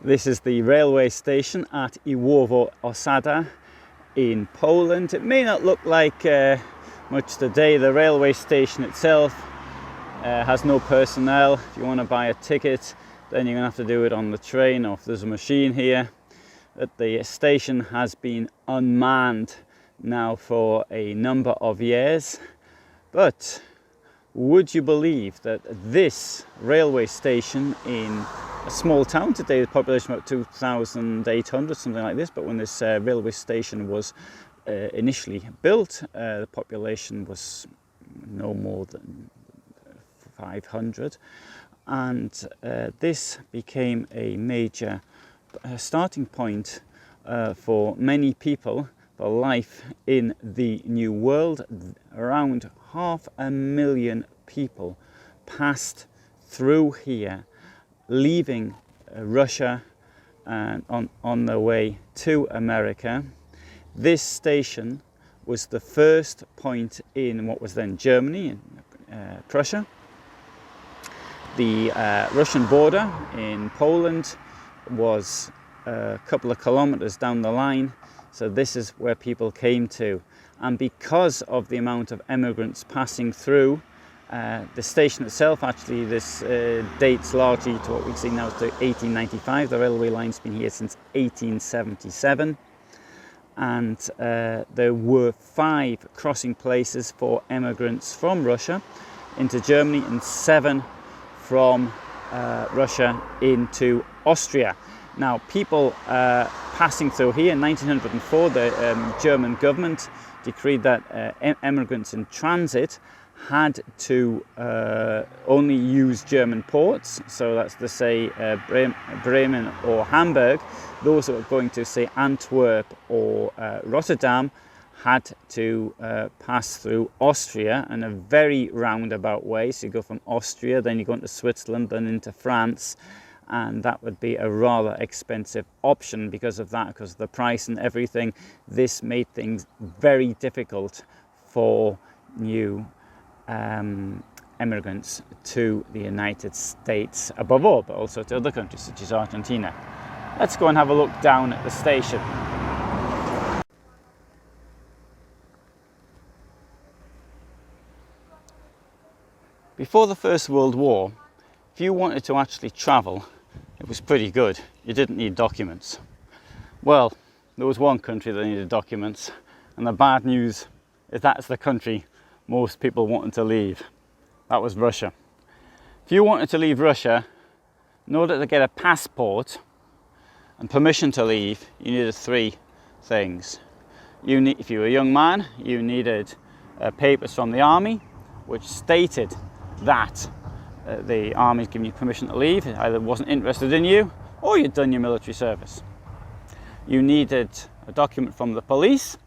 This is the railway station at Iłowo Osada in Poland. It may not look like much today. The railway station itself has no personnel. If you want to buy a ticket, then you're going to have to do it on the train, or if there's a machine here. But the station has been unmanned now for a number of years. But would you believe that this railway station in a small town today, the population about 2,800, something like this, but when this railway station was initially built, the population was no more than 500, and this became a major starting point for many people for life in the New World. Around 500,000 people passed through here, leaving Russia and on their way to America. This station was the first point in what was then Germany and Prussia. The Russian border in Poland was a couple of kilometers down the line, so this is where people came to. And because of the amount of immigrants passing through, the station itself, actually this dates largely to what we see now to 1895. The railway line's been here since 1877, and there were 5 crossing places for immigrants from Russia into Germany and 7 from Russia into Austria. Now, people passing through here in 1904, the German government decreed that immigrants in transit had to only use German ports, so that's to say Bremen or Hamburg. Those that were going to say Antwerp or Rotterdam had to pass through Austria in a very roundabout way. So you go from Austria, then you go into Switzerland, then into France, and that would be a rather expensive option because of that, because of the price and everything. This made things very difficult for new immigrants to the United States above all, but also to other countries such as Argentina. Let's go and have a look down at the station. Before the First World War, if you wanted to actually travel, it was pretty good. You didn't need documents. Well, there was one country that needed documents, and the bad news is that's the country most people wanted to leave. That was Russia. If you wanted to leave Russia, in order to get a passport and permission to leave, you needed 3 things. If you were a young man, you needed papers from the army, which stated that the army's giving you permission to leave. It either wasn't interested in you or you'd done your military service. You needed a document from the police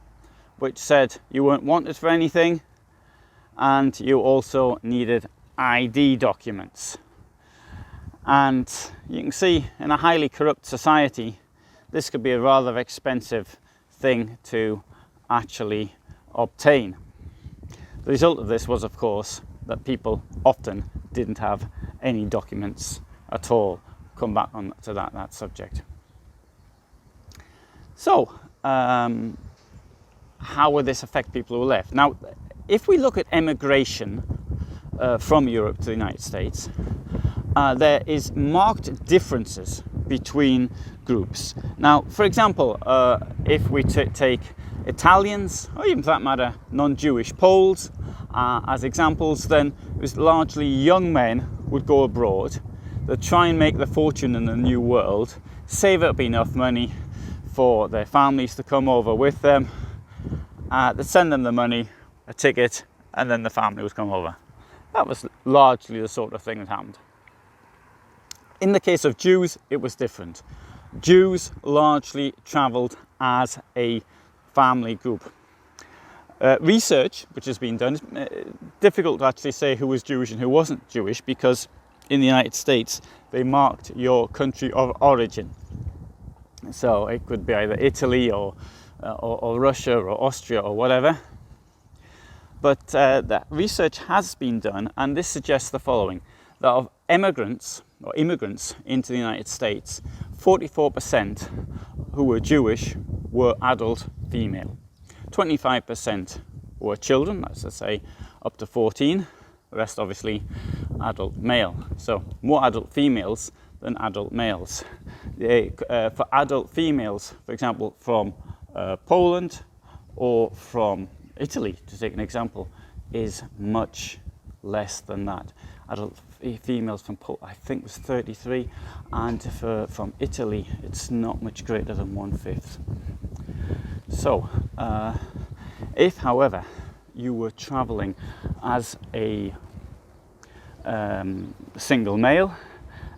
which said you weren't wanted for anything, and you also needed ID documents. And you can see, in a highly corrupt society, this could be a rather expensive thing to actually obtain. The result of this was, of course, that people often didn't have any documents at all. Come back on to that subject. So, how would this affect people who left? Now, if we look at emigration from Europe to the United States, there is marked differences between groups. Now, for example, if we take Italians, or even for that matter, non-Jewish Poles, as examples, then it was largely young men would go abroad. They'd try and make their fortune in the new world, save up enough money for their families to come over with them. They'd send them the money, a ticket, and then the family would come over. That was largely the sort of thing that happened. In the case of Jews, it was different. Jews largely travelled as a family group. Research, which has been done, it's difficult to actually say who was Jewish and who wasn't Jewish, because in the United States they marked your country of origin. So it could be either Italy or Russia or Austria or whatever. But that research has been done, and this suggests the following: that of immigrants into the United States, 44% who were Jewish were adult female. 25% were children, that's to say up to 14. The rest obviously adult male. So more adult females than adult males. For adult females, for example, from Poland or from Italy, to take an example, is much less than that. Adult females from Poland, I think, was 33, and from Italy, it's not much greater than 1/5. So, if, however, you were travelling as a single male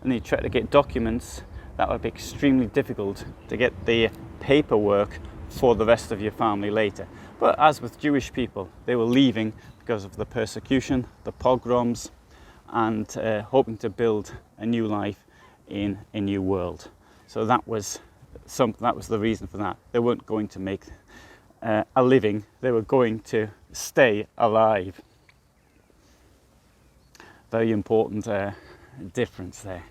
and you try to get documents, that would be extremely difficult to get the paperwork for the rest of your family later. But as with Jewish people, they were leaving because of the persecution, the pogroms, and hoping to build a new life in a new world. So that was the reason for that. They weren't going to make a living, they were going to stay alive. Very important difference there.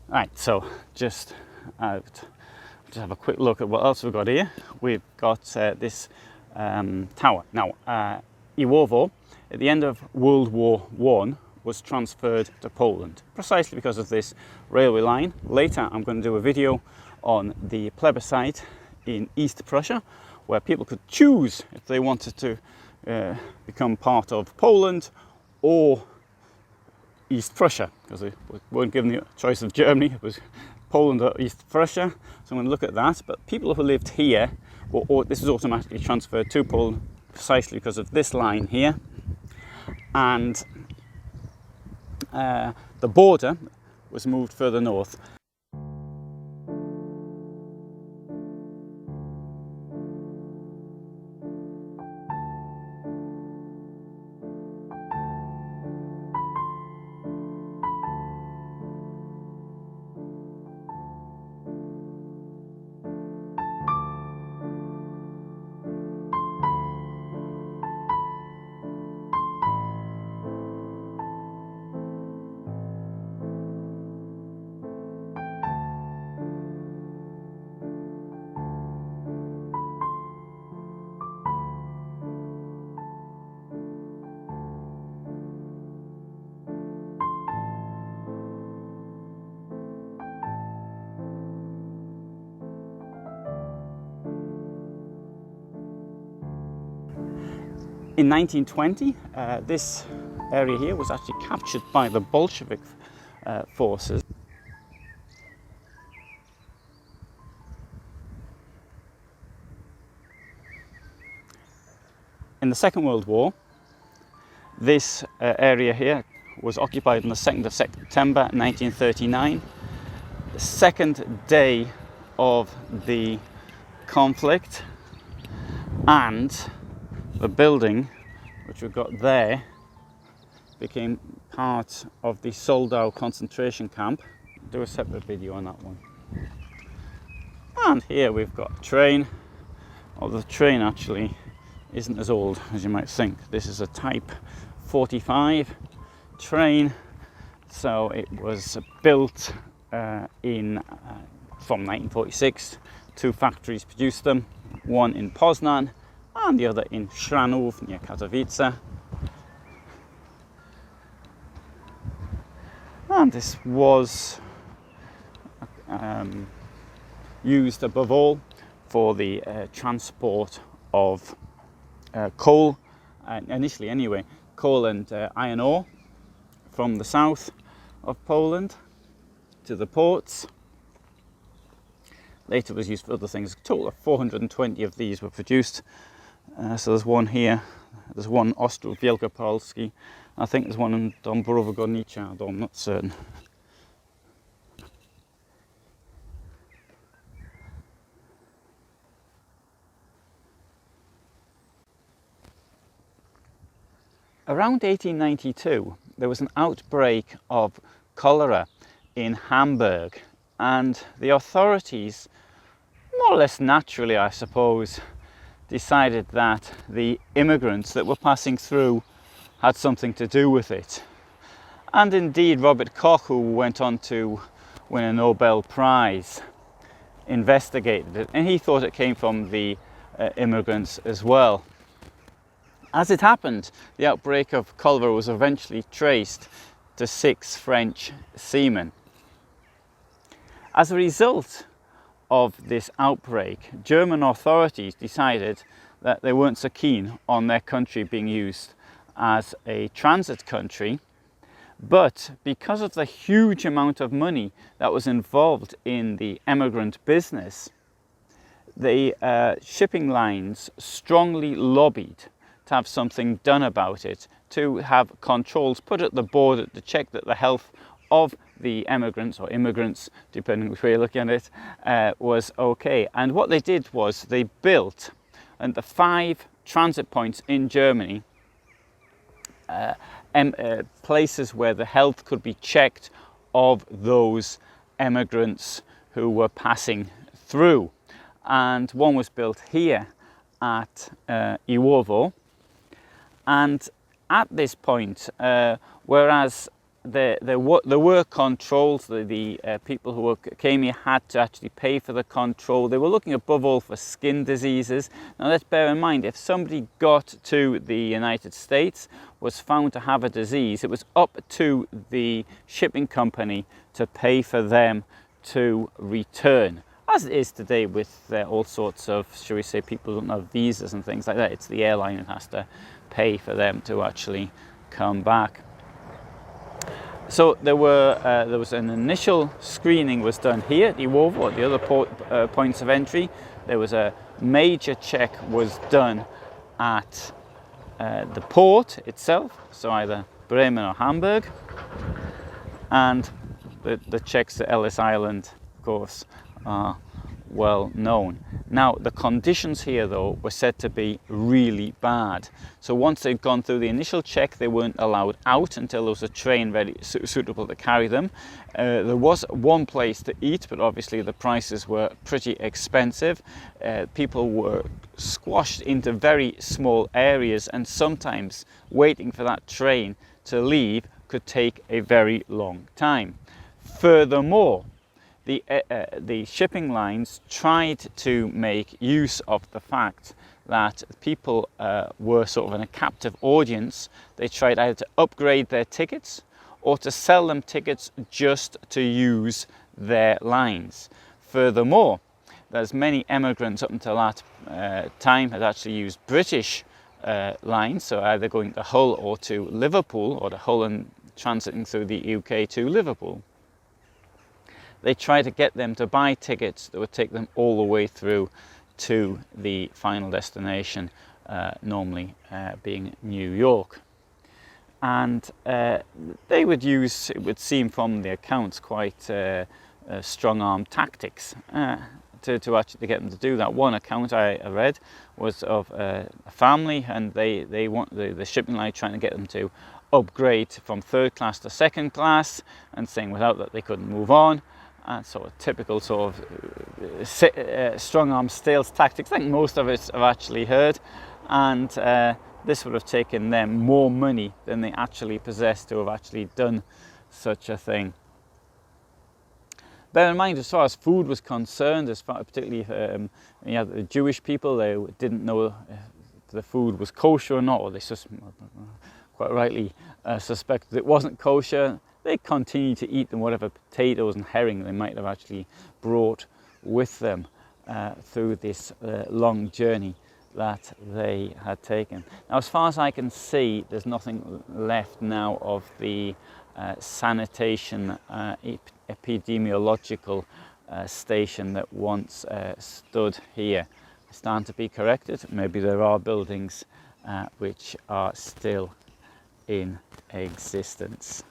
Right, so just have a quick look at what else we've got here. We've got this tower. Now, Iłowo, at the end of World War I, was transferred to Poland, precisely because of this railway line. Later, I'm going to do a video on the plebiscite in East Prussia, where people could choose if they wanted to become part of Poland or East Prussia, because they weren't given the choice of Germany. It was Poland or East Prussia. So I'm going to look at that. But people who lived here, this was automatically transferred to Poland precisely because of this line here. And the border was moved further north. In 1920, this area here was actually captured by the Bolshevik forces. In the Second World War, this area here was occupied on the 2nd of September 1939, the second day of the conflict, and the building which we've got there became part of the Soldau concentration camp. I'll do a separate video on that one. And here we've got a train. Although the train actually isn't as old as you might think. This is a Type 45 train, so it was built from 1946. Two factories produced them, one in Poznan and the other in Szranów near Katowice. And this was used above all for the transport of coal, initially anyway, coal and iron ore from the south of Poland to the ports. Later was used for other things. A total of 420 of these were produced. So there's one here, there's one Ostrów Wielkopolski, I think there's one in Dąbrowa Górnicza, although I'm not certain. Around 1892, there was an outbreak of cholera in Hamburg, and the authorities, more or less naturally I suppose, decided that the immigrants that were passing through had something to do with it. And indeed Robert Koch, who went on to win a Nobel Prize, investigated it, and he thought it came from the immigrants as well. As it happened, the outbreak of cholera was eventually traced to 6 French seamen. As a result of this outbreak, German authorities decided that they weren't so keen on their country being used as a transit country, but because of the huge amount of money that was involved in the emigrant business, the shipping lines strongly lobbied to have something done about it, to have controls put at the border to check that the health of the emigrants, or immigrants, depending which way you're looking at it, was okay. And what they did was they built, and the 5 transit points in Germany, places where the health could be checked of those emigrants who were passing through. And one was built here at Iłowo. And at this point, whereas there were controls, the people who came here had to actually pay for the control. They were looking above all for skin diseases. Now let's bear in mind, if somebody got to the United States, was found to have a disease, it was up to the shipping company to pay for them to return. As it is today with all sorts of, shall we say, people who don't have visas and things like that. It's the airline that has to pay for them to actually come back. So there was an initial screening was done here at Iłowo, at the other points of entry. There was a major check was done at the port itself, so either Bremen or Hamburg, and the checks at Ellis Island, of course, are well known. Now, the conditions here, though, were said to be really bad. So once they'd gone through the initial check, they weren't allowed out until there was a train ready, suitable to carry them. There was one place to eat, but obviously the prices were pretty expensive. People were squashed into very small areas, and sometimes waiting for that train to leave could take a very long time. Furthermore, the shipping lines tried to make use of the fact that people were sort of in a captive audience. They tried either to upgrade their tickets or to sell them tickets just to use their lines. Furthermore, there's many emigrants up until that time had actually used British lines, so either going to Hull or to Liverpool, or to Hull and transiting through the UK to Liverpool. They tried to get them to buy tickets that would take them all the way through to the final destination, normally being New York. And they would use, it would seem from the accounts, quite strong-arm tactics to actually get them to do that. One account I read was of a family, and they want the shipping line trying to get them to upgrade from 3rd class to 2nd class, and saying without that they couldn't move on. Sort of typical sort of strong-arm sales tactics. I think most of us have actually heard, and this would have taken them more money than they actually possessed to have actually done such a thing. Bear in mind, as far as food was concerned, particularly the Jewish people, they didn't know if the food was kosher or not, or they just quite rightly suspected it wasn't kosher. They continued to eat them, whatever potatoes and herring they might have actually brought with them through this long journey that they had taken. Now, as far as I can see, there's nothing left now of the sanitation epidemiological station that once stood here. I stand to be corrected. Maybe there are buildings which are still in existence.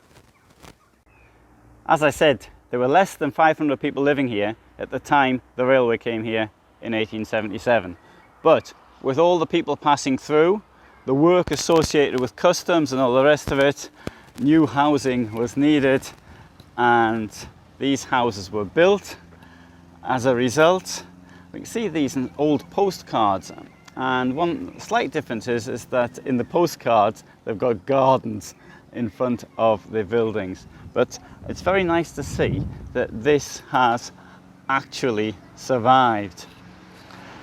As I said, there were less than 500 people living here at the time the railway came here in 1877. But with all the people passing through, the work associated with customs and all the rest of it, new housing was needed, and these houses were built. As a result, we can see these in old postcards, and one slight difference is that in the postcards they've got gardens in front of the buildings. But it's very nice to see that this has actually survived.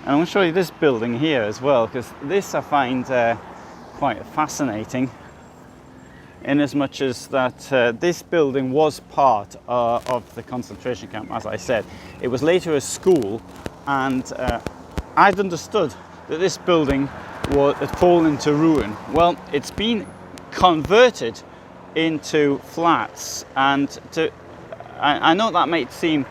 And I'm going to show you this building here as well, because this I find quite fascinating, in as much as that this building was part of the concentration camp, as I said. It was later a school, and I'd understood that this building had fallen to ruin. Well, it's been converted into flats, and I know that might seem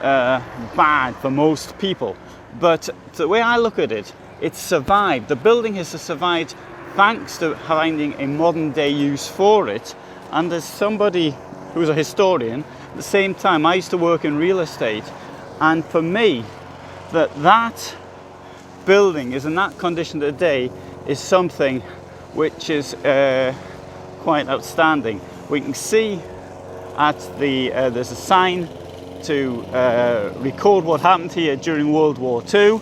bad for most people, but the way I look at it, it's survived. The building has survived thanks to finding a modern day use for it. And as somebody who's a historian, at the same time I used to work in real estate, and for me that building is in that condition today is something which is quite outstanding. We can see at there's a sign to record what happened here during World War II,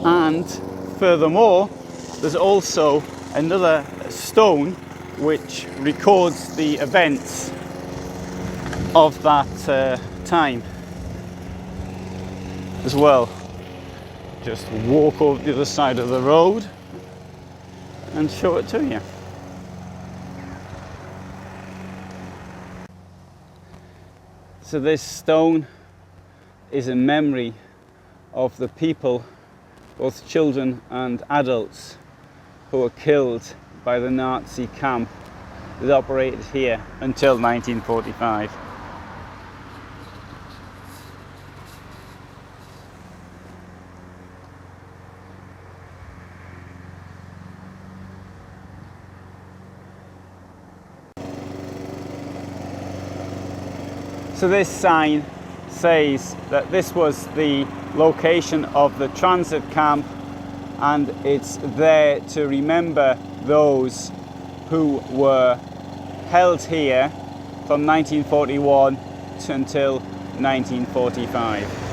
and furthermore there's also another stone which records the events of that time as well. Just walk over the other side of the road and show it to you. So this stone is in memory of the people, both children and adults, who were killed by the Nazi camp that operated here until 1945. So this sign says that this was the location of the transit camp, and it's there to remember those who were held here from 1941 until 1945.